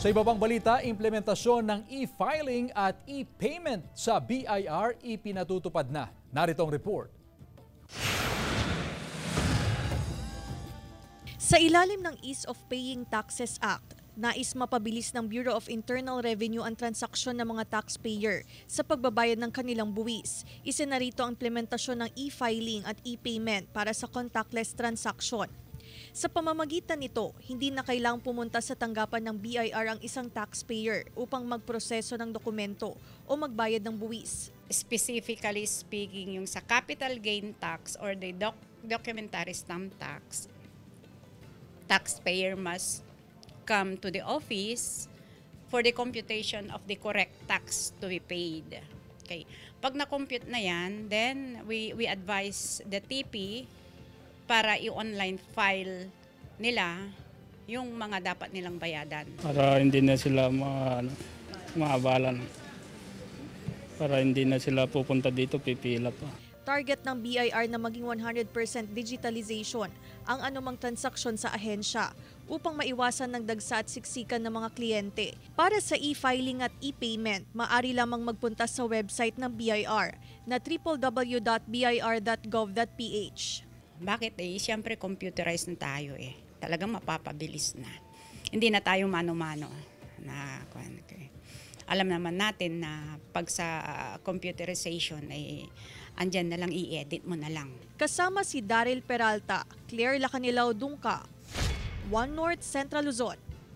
Sa iba pang balita, implementasyon ng e-filing at e-payment sa BIR ipinatutupad na. Narito ang report. Sa ilalim ng Ease of Paying Taxes Act, nais mapabilis ng Bureau of Internal Revenue ang transaksyon ng mga taxpayer sa pagbabayad ng kanilang buwis. Isa na rito ang implementasyon ng e-filing at e-payment para sa contactless transaction. Sa pamamagitan nito, hindi na kailangang pumunta sa tanggapan ng BIR ang isang taxpayer upang magproseso ng dokumento o magbayad ng buwis. Specifically speaking, yung sa capital gain tax or the documentary stamp tax, taxpayer must come to the office for the computation of the correct tax to be paid. Okay. Pag na-compute na yan, then we advise the TP para i-online file nila yung mga dapat nilang bayadan. Para hindi na sila maabalan. Para hindi na sila pupunta dito, pipila pa. Target ng BIR na maging 100% digitalization ang anumang transaksyon sa ahensya upang maiwasan ng dagsa at siksikan ng mga kliyente. Para sa e-filing at e-payment, maaari lamang magpunta sa website ng BIR na www.bir.gov.ph. Bakit Siyempre computerized na tayo Talagang mapapabilis na. Hindi na tayo mano-mano. Alam naman natin na pag sa computerization andyan na lang, i-edit mo na lang. Kasama si Daryl Peralta, Claire Lacanilao Dungka, One North Central Luzon.